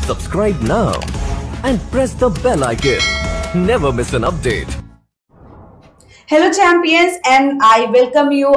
Subscribe now and press the bell icon. Never miss an update. Hello champions and I welcome you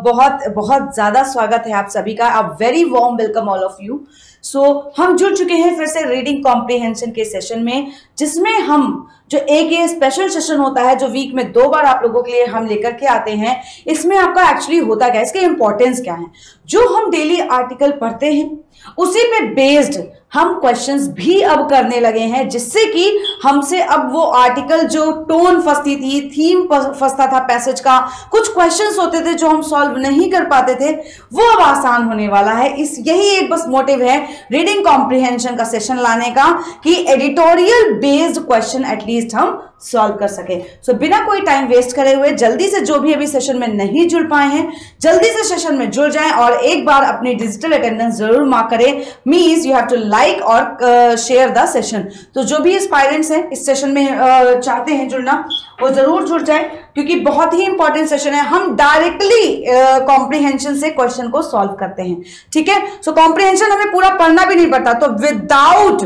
बहुत बहुत ज्यादा स्वागत है आप सभी का। A very warm welcome all of you. So हम जुड़ चुके हैं फिर से रीडिंग कॉम्प्रिहेंशन के सेशन में, जिसमें हम जो एक ये स्पेशल सेशन होता है जो वीक में 2 बार आप लोगों के लिए हम लेकर के आते हैं। इसमें आपका एक्चुअली होता क्या है, इसके इंपॉर्टेंस क्या है, जो हम डेली आर्टिकल पढ़ते हैं उसी पे बेस्ड हम क्वेश्चंस भी अब करने लगे हैं, जिससे कि हमसे अब वो आर्टिकल जो टोन फंसती थी, थीम फंसता था पैसेज का, कुछ क्वेश्चंस होते थे जो हम सॉल्व नहीं कर पाते थे, वो अब आसान होने वाला है। यही एक बस मोटिव है रीडिंग कॉम्प्रिहेंशन का सेशन लाने का, कि एडिटोरियल बेस्ड क्वेश्चन एटलीस्ट हम सॉल्व कर सके। सो बिना कोई टाइम वेस्ट करे हुए जल्दी से जो भी अभी सेशन में नहीं जुड़ पाए हैं जल्दी से सेशन में जुड़ जाएं और एक बार अपनी डिजिटल अटेंडेंस जरूर मार्क करें। Means you have to like और शेयर द सेशन। तो जो भी एस्पायरेंट्स हैं इस सेशन में चाहते हैं जुड़ना, वो जरूर जुड़ जाए, क्योंकि बहुत ही इंपॉर्टेंट सेशन है। हम डायरेक्टली कॉम्प्रिहेंशन से क्वेश्चन को सॉल्व करते हैं, ठीक है। सो कॉम्प्रिहेंशन हमें पूरा पढ़ना भी नहीं पड़ता, तो विदाउट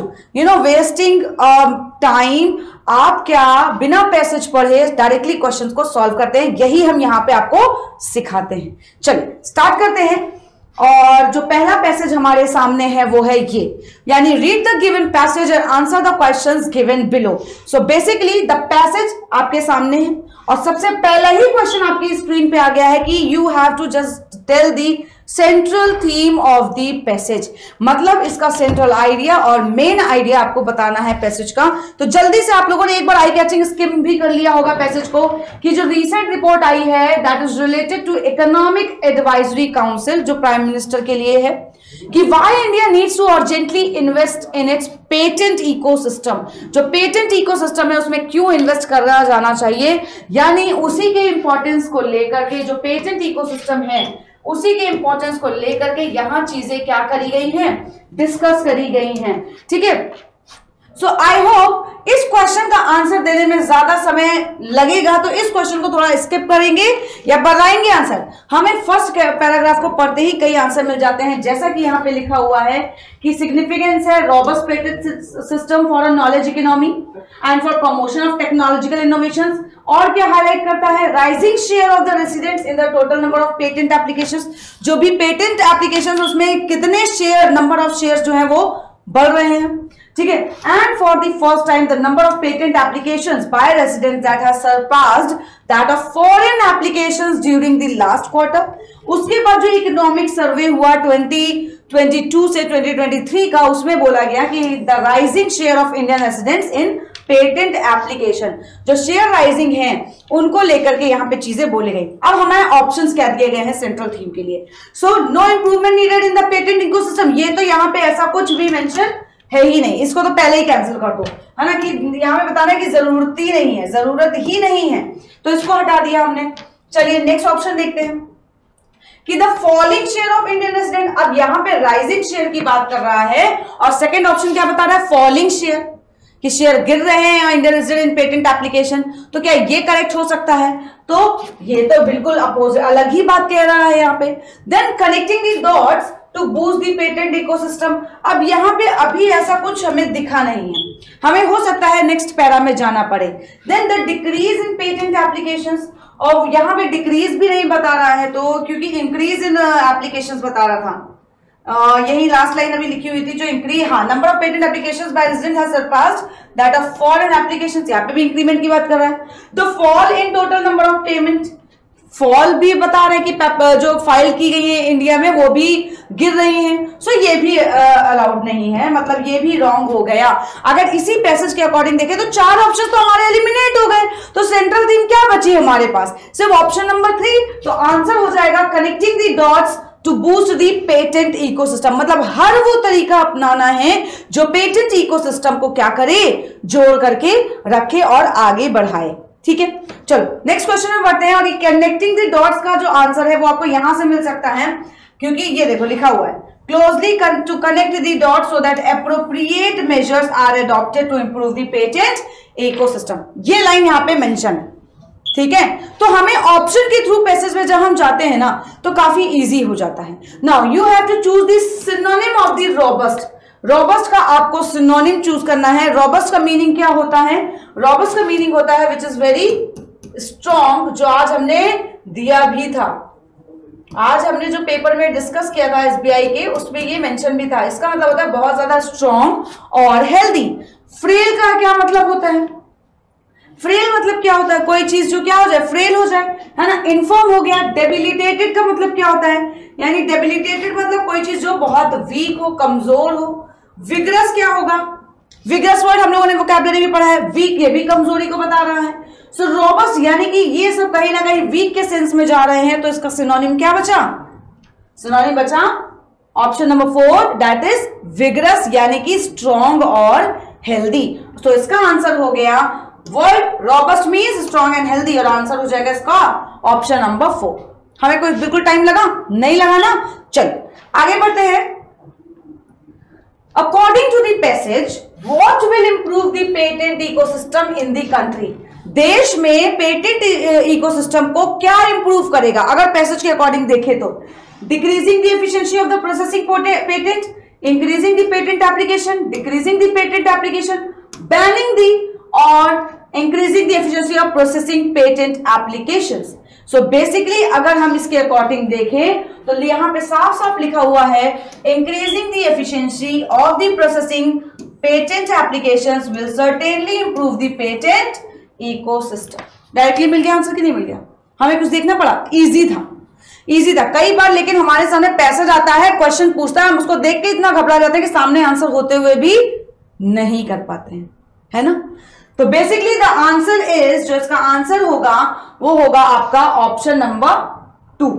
वेस्टिंग टाइम आप क्या बिना पैसेज पढ़े डायरेक्टली क्वेश्चंस को सॉल्व करते हैं। यही हम यहां पे आपको सिखाते हैं। चलिए स्टार्ट करते हैं। और जो पहला पैसेज हमारे सामने है वो है ये, यानी read the given passage and answer the questions given below. So basically the passage आपके सामने है और सबसे पहला ही क्वेश्चन आपकी स्क्रीन पे आ गया है कि you have to just tell the central theme of the passage. मतलब इसका सेंट्रल आइडिया और मेन आइडिया आपको बताना है पैसेज का। तो जल्दी से आप लोगों ने एक बार आई कैचिंग स्किम भी कर लिया होगा पैसेज को, कि जो रिसेंट रिपोर्ट आई है that is related to economic advisory council, जो प्राइम मिनिस्टर के लिए है, कि why India needs to urgently invest in its patent ecosystem. जो पेटेंट इकोसिस्टम है उसमें क्यों इन्वेस्ट करना जाना चाहिए, यानी उसी के इंपॉर्टेंस को लेकर के, जो पेटेंट इकोसिस्टम है उसी के इंपॉर्टेंस को लेकर के यहां चीजें क्या करी गई हैं, डिस्कस करी गई हैं, ठीक है। सो आई होप इस क्वेश्चन का आंसर देने में ज्यादा समय लगेगा, तो इस क्वेश्चन को थोड़ा स्किप करेंगे या बताएंगे आंसर। हमें फर्स्ट पैराग्राफ को पढ़ते ही कई आंसर मिल जाते हैं, जैसा कि यहां पे लिखा हुआ है कि सिग्निफिकेंस है robust patent system for a knowledge economy and for promotion of technological innovations. और क्या हाईलाइट करता है, rising share of the residents in the total number of patent applications. जो भी पेटेंट एप्लीकेशंस उसमें कितने शेयर, नंबर ऑफ शेयर्स जो है वो बढ़ रहे हैं, ठीक है। And for the first time the number of patent applications by residents that has surpassed that of foreign applications during the last quarter. उसके बाद जो इकोनॉमिक सर्वे हुआ 2022 से 2023 का, उसमें बोला गया कि the rising share of Indian residents in patent application, जो शेयर राइजिंग है उनको लेकर के यहाँ पे चीजें बोली गई। अब हमारे ऑप्शंस क्या दिए गए हैं सेंट्रल थीम के लिए। So no improvement needed in the patent ecosystem, ये तो यहाँ पे ऐसा कुछ भी मेंशन है ही नहीं, इसको तो पहले ही कैंसिल कर दो, है ना, कि यहाँ पे बताना है कि जरूरत ही नहीं है, तो इसको हटा दिया हमने। चलिए नेक्स्ट ऑप्शन देखते हैं कि the falling share of Indian resident. अब यहाँ पे राइजिंग शेयर की बात कर रहा है और सेकेंड ऑप्शन क्या बता रहा है, फॉलिंग शेयर, कि शेयर गिर रहे हैं Indian resident in patent application. तो क्या ये करेक्ट हो सकता है? तो ये तो बिल्कुल अपोजिट, अलग ही बात कह रहा है यहाँ पे। Then connecting the dots to boost the patent ecosystem. अब यहाँ पे अभी ऐसा कुछ हमें दिखा नहीं है, हमें हो सकता है नेक्स्ट पैरा में जाना पड़े। Then the decrease in patent applications, और यहाँ पे डिक्रीज भी नहीं बता रहा है, तो क्योंकि इंक्रीज इन एप्लीकेशंस बता रहा था। यही लास्ट लाइन अभी लिखी हुई थी, जो इंक्रीज, हाँ, number of patent applications by resident has surpassed that of foreign applications. यहाँ पे भी इंक्रीमेंट की बात कर रहा है। The fall in total number of payment, fall भी बता रहे हैं कि जो फाइल की गई है इंडिया में वो भी गिर रही हैं। सो ये भी अलाउड नहीं है, मतलब ये भी रॉन्ग हो गया। अगर इसी पैसेज के अकॉर्डिंग देखें तो 4 ऑप्शन तो हमारे एलिमिनेट हो गए, तो सेंट्रल थीम क्या बची हमारे पास, सिर्फ ऑप्शन नंबर 3। तो आंसर हो जाएगा connecting the dots to boost the patent ecosystem. मतलब हर वो तरीका अपनाना है जो पेटेंट इकोसिस्टम को क्या करे, जोड़ करके रखे और आगे बढ़ाए, ठीक है। चलो नेक्स्ट क्वेश्चन में बढ़ते हैं, और ये कनेक्टिंग द डॉट्स का जो आंसर है वो आपको यहां से मिल सकता है, क्योंकि ये देखो लिखा हुआ है closely to connect the dots so that appropriate measures are adopted to improve the patent ecosystem. ये लाइन यहां पे मेंशन है, ठीक है। तो हमें ऑप्शन के थ्रू पैसेज में जब हम जाते हैं ना तो काफी इजी हो जाता है। Now you have to choose the synonym of the robust. Robust का आपको सिनोनिम चूज करना है। रॉबस्ट का मीनिंग क्या होता है? रॉबस्ट का मीनिंग होता है विच इज वेरी स्ट्रॉन्ग, जो आज हमने दिया भी था। आज हमने जो पेपर में डिस्कस किया था एसबीआई के, उसमें ये मेंशन भी था। इसका मतलब होता है बहुत ज्यादा स्ट्रॉन्ग और हेल्दी। फ्रेल का क्या मतलब होता है? फ्रेल मतलब क्या होता है? कोई चीज जो क्या हो जाए, फ्रेल हो जाए, है ना, इन्फॉर्म हो गया। डेबिलिटेटेड का मतलब क्या होता है? यानी डेबिलिटेटेड मतलब कोई चीज जो बहुत वीक हो, कमजोर हो। विग्रस क्या होगा? विग्रस वर्ड हम लोगों ने वोकैबुलरी में पढ़ा है। वीक ये भी कमजोरी को बता रहा है। सो रोबस्ट यानी कि ये सब कहीं ना कहीं वीक के सेंस में जा रहे हैं, तो इसका सिनोनिम क्या बचा? सिनोनिम बचा option number 4, that is vigorous यानी कि स्ट्रॉन्ग और हेल्दी। तो इसका आंसर हो गया word robust means strong and healthy, और आंसर हो जाएगा इसका ऑप्शन नंबर 4। हमें कोई बिल्कुल टाइम लगा? नहीं लगा ना? चलो आगे बढ़ते हैं। According to the passage, what will improve the patent ecosystem in the country? देश में पेटेंट इकोसिस्टम को क्या इंप्रूव करेगा? अगर पैसेज के अकॉर्डिंग देखें तो decreasing the efficiency of the processing patent, increasing the patent application, decreasing the patent application, banning the और increasing the efficiency of processing patent applications. So basically अगर हम इसके अकॉर्डिंग देखें तो यहां पे साफ साफ लिखा हुआ है increasing the efficiency of the processing patent applications will certainly improve the patent ecosystem. Directly मिल गया आंसर कि नहीं मिल गया? हमें कुछ देखना पड़ा? इजी था, इजी था कई बार, लेकिन हमारे सामने पैसेज आता है, क्वेश्चन पूछता है, हम उसको देख के इतना घबरा जाते हैं कि सामने आंसर होते हुए भी नहीं कर पाते हैं, है ना। तो बेसिकली द आंसर इज, जो इसका आंसर होगा वो होगा आपका ऑप्शन नंबर 2।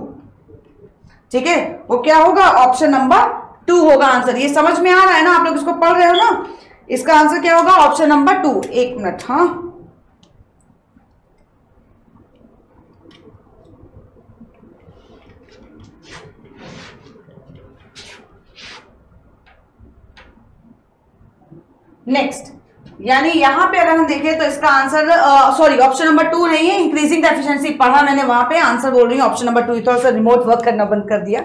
ठीक है, वो क्या होगा? ऑप्शन नंबर 2 होगा आंसर। ये समझ में आ रहा है ना? आप लोग इसको पढ़ रहे हो ना? इसका आंसर क्या होगा? Option number 2। एक मिनट, हाँ नेक्स्ट, यानी यहां पे अगर हम देखें तो इसका आंसर सॉरी ऑप्शन नंबर 2 नहीं है। इंक्रीजिंग द एफिशिएंसी पढ़ा मैंने, वहां पे आंसर बोल रही हूँ ऑप्शन नंबर 2। थोड़ा सा रिमोट वर्क करना बंद कर दिया।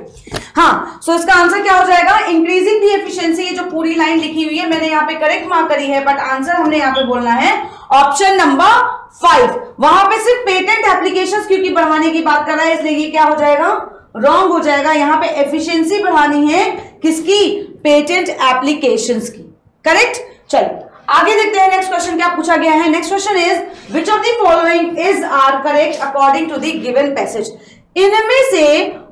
हाँ, सो इसका आंसर क्या हो जाएगा? Increasing the efficiency. ये जो पूरी लाइन लिखी हुई है मैंने यहाँ पे करेक्ट मार्क करी है, बट आंसर हमने यहाँ पे बोलना है ऑप्शन नंबर 5। वहां पे सिर्फ पेटेंट एप्लीकेशन क्योंकि बढ़ाने की बात कर रहा है, इसलिए ये क्या हो जाएगा? रॉन्ग हो जाएगा। यहाँ पे एफिशिएंसी बढ़ानी है किसकी? पेटेंट एप्लीकेशंस की। करेक्ट। चलो आगे देखते हैं नेक्स्ट क्वेश्चन क्या पूछा गया है। Next question is which of the following is are correct according to the given passage? इनमें से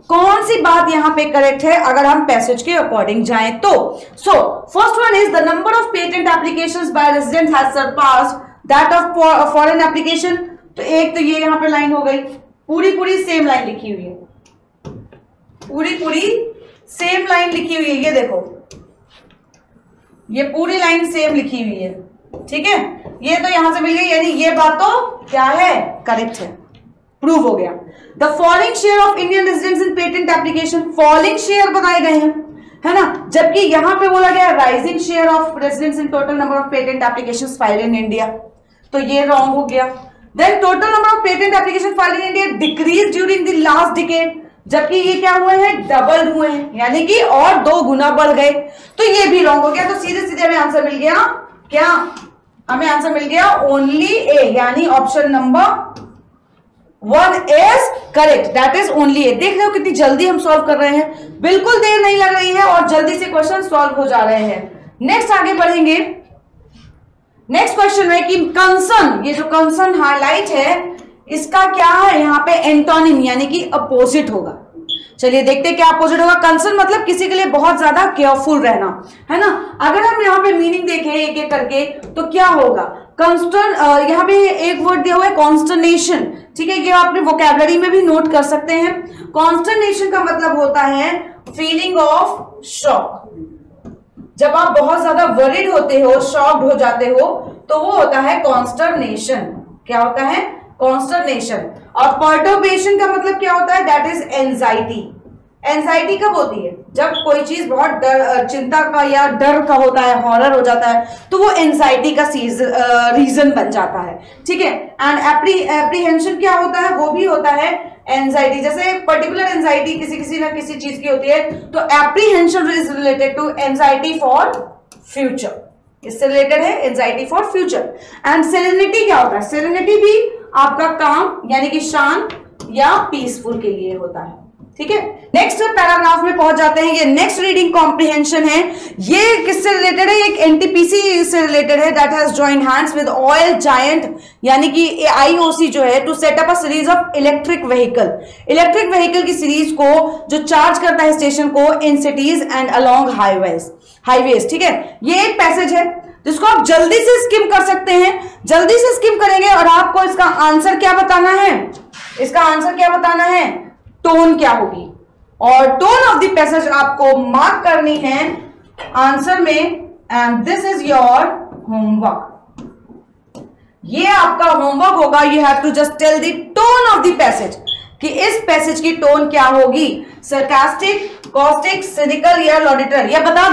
कौन सी बात यहां पे करेक्ट है अगर हम पैसेज के अकॉर्डिंग जाएं तो? So first one is the number of patent applications by resident has surpassed that of foreign application. तो एक तो ये यहां पे लाइन हो गई, पूरी सेम लाइन लिखी हुई है, पूरी सेम लाइन लिखी हुई है। ये देखो, ये पूरी लाइन सेम लिखी हुई है, ठीक है। ये तो यहां से मिल गई, यानी ये बात तो क्या है? करेक्ट है, प्रूव हो गया। The falling share of Indian residents in patent application, falling share बताए गए हैं, है ना, जबकि यहां पे बोला गया rising share of residents in total number of patent applications filed in India, तो ये रॉन्ग हो गया। Then total number of patent application filed in India decrease during the last decade, जबकि ये क्या हुए हैं? डबल हुए हैं, यानी कि और 2 गुना बढ़ गए, तो ये भी रॉन्ग हो गया। तो सीधे सीधे हमें आंसर मिल गया क्या? हमें आंसर मिल गया ओनली ए, यानी option number 1 is correct, that is only A. देख रहे हो कितनी जल्दी हम सॉल्व कर रहे हैं, बिल्कुल देर नहीं लग रही है और जल्दी से क्वेश्चन सॉल्व हो जा रहे हैं। नेक्स्ट आगे बढ़ेंगे। नेक्स्ट क्वेश्चन है कि कंसर्न, ये जो कंसर्न हाईलाइट है इसका क्या है? यहाँ पे एंटोनिम यानी कि अपोजिट होगा। चलिए देखते हैं क्या अपोजिट होगा। कंसर्न मतलब किसी के लिए बहुत ज्यादा केयरफुल रहना, है ना। अगर हम यहाँ पे मीनिंग देखें एक एक करके तो क्या होगा? कंस्टर्न, यहाँ पे एक वर्ड दिया हुआ है कॉन्स्टर्नेशन, ठीक है, ये आपने वोकैबुलरी में भी नोट कर सकते हैं। कॉन्स्टर्नेशन का मतलब होता है फीलिंग ऑफ शॉक। जब आप बहुत ज्यादा वरीड होते हो, शॉक्ड हो जाते हो, तो वो होता है कॉन्स्टर्नेशन। क्या होता है? कॉन्स्टर्नेशन। और पर्टर्बेशन का मतलब क्या होता है? That is anxiety. एंजाइटी कब होती है? जब कोई चीज बहुत डर, चिंता का या डर का होता है, हॉरर हो जाता है, तो वो एंजाइटी का रीजन बन जाता है, ठीक है। एंड एप्रीहेंशन क्या होता है? वो भी होता है एंजाइटी। जैसे पर्टिकुलर एंजाइटी किसी ना किसी चीज की होती है, तो apprehension is related to anxiety for future, इससे रिलेटेड है anxiety for future. And serenity क्या होता है? सेरेनिटी भी आपका काम यानी कि शांत या पीसफुल के लिए होता है। ठीक है, नेक्स्ट पैराग्राफ में पहुंच जाते हैं। ये नेक्स्ट रीडिंग कॉम्प्रिहेंशन है। ये किससे रिलेटेड है? एक एनटीपीसी से रिलेटेड है। That has joined hands with oil giant यानी कि आईओसी जो है to set up a series of electric vehicle. Electric vehicle की सीरीज को जो चार्ज करता है स्टेशन को in cities and along highways. ठीक है, ये एक पैसेज है जिसको आप जल्दी से स्किम कर सकते हैं। जल्दी से स्किम करेंगे और आपको इसका आंसर क्या बताना है? इसका आंसर क्या बताना है? टोन क्या होगी, और टोन ऑफ द पैसेज आपको मार्क करनी है आंसर में। And this is your homework. ये आपका होमवर्क होगा। You have to just tell the tone of the passage कि इस पैसेज की टोन क्या होगी, सरकास्टिक, कॉस्टिक, सिनिकल या लॉडिटर। या बता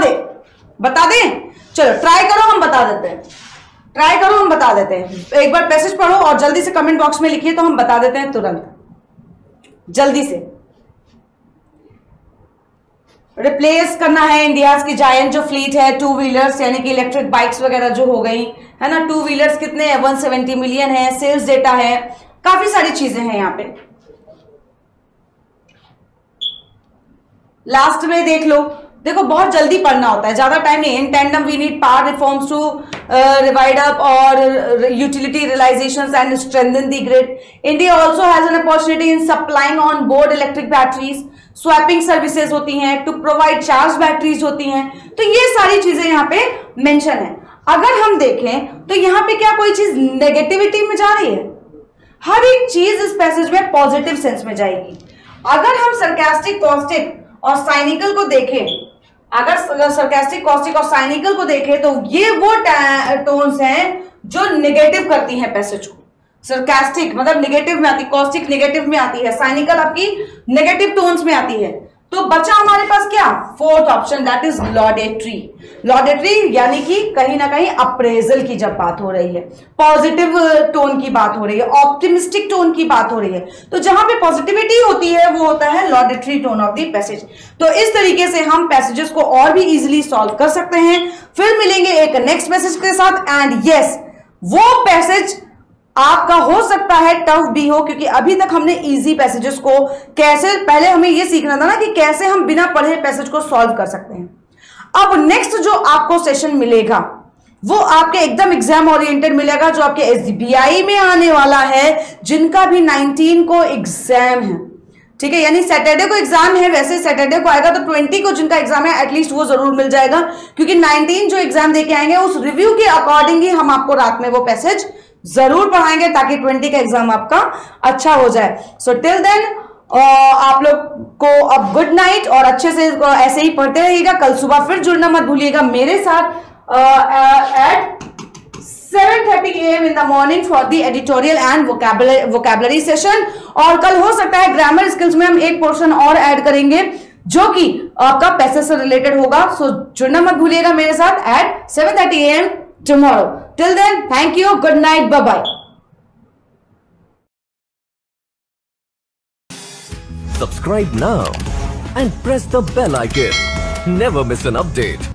दें? चलो ट्राई करो, हम बता देते हैं। ट्राई करो, हम बता देते हैं। एक बार पैसेज पढ़ो और जल्दी से कमेंट बॉक्स में लिखिए तो हम बता देते हैं तुरंत, जल्दी से। रिप्लेस करना है इंडिया की जायंट जो फ्लीट है, टू व्हीलर्स यानी कि इलेक्ट्रिक बाइक्स वगैरह जो हो गई है ना। टू व्हीलर्स कितने हैं? 170 मिलियन है। सेल्स डेटा है, काफी सारी चीजें हैं यहाँ पे। लास्ट में देख लो, देखो बहुत जल्दी पढ़ना होता है, ज्यादा टाइम नहीं। In tandem we need power reforms to revive up our utility realisations and strengthen the grid. India also has an opportunity in supplying on board electric batteries. Swapping services होती हैं, टू प्रोवाइड चार्ज बैटरीज होती हैं। तो ये सारी चीजें यहाँ पे मेंशन है। अगर हम देखें तो यहाँ पे क्या कोई चीज नेगेटिविटी में जा रही है? हर एक चीज इस पैसेज में पॉजिटिव सेंस में जाएगी। अगर हम सरकास्टिक, कॉस्टिक और साइनिकल को देखें, अगर सरकास्टिक, कॉस्टिक और साइनिकल को देखें तो ये वो टोन्स हैं जो नेगेटिव करती हैं पैसेज को। सरकास्टिक मतलब नेगेटिव में आती, कॉस्टिक नेगेटिव में आती है, साइनिकल आपकी नेगेटिव टोन्स में आती है। तो बचा हमारे पास क्या? Fourth option, that is laudatory. Laudatory यानी कि कहीं ना कहीं अप्रेजल की जब बात हो रही है, पॉजिटिव टोन की बात हो रही है, ऑप्टिमिस्टिक टोन की बात हो रही है, तो जहां पे पॉजिटिविटी होती है वो होता है लॉडेटरी टोन ऑफ द पैसेज। तो इस तरीके से हम पैसेजेस को और भी इजिली सॉल्व कर सकते हैं। फिर मिलेंगे एक नेक्स्ट पैसेज के साथ। एंड यस, वो पैसेज आपका हो सकता है टफ भी हो, क्योंकि अभी तक हमने इजी पैसेजेस को कैसे, पहले हमें यह सीखना था ना कि कैसे हम बिना पढ़े पैसेज को सॉल्व कर सकते हैं। अब नेक्स्ट जो आपको सेशन मिलेगा वो आपके एकदम एग्जाम ओरिएंटेड मिलेगा, जो आपके एसबीआई में आने वाला है, जिनका भी 19 को एग्जाम है। ठीक है, यानी सैटरडे को एग्जाम है, वैसे सैटरडे को आएगा तो 20 को जिनका एग्जाम है एटलीस्ट वो जरूर मिल जाएगा, क्योंकि 19 जो एग्जाम देके आएंगे उस रिव्यू के अकॉर्डिंग ही हम आपको रात में वो पैसेज जरूर पढ़ाएंगे ताकि 20 का एग्जाम आपका अच्छा हो जाए। सो टिल देन आप लोग को अब गुड नाइट, और अच्छे से ऐसे ही पढ़ते रहिएगा। कल सुबह फिर जुड़ना मत भूलिएगा मेरे साथ eight 7:30 AM in the morning for the editorial and vocabulary session। और कल हो सकता है ग्रामर स्किल्स में हम एक पोर्शन और ऐड करेंगे जो कि आपका पैसे से रिलेटेड होगा। सो जुड़ना मत भूलिएगा मेरे साथ eight 7:30 AM tomorrow। Till then, thank you, good night, bye bye। Subscribe now and press the bell icon. Never miss an update.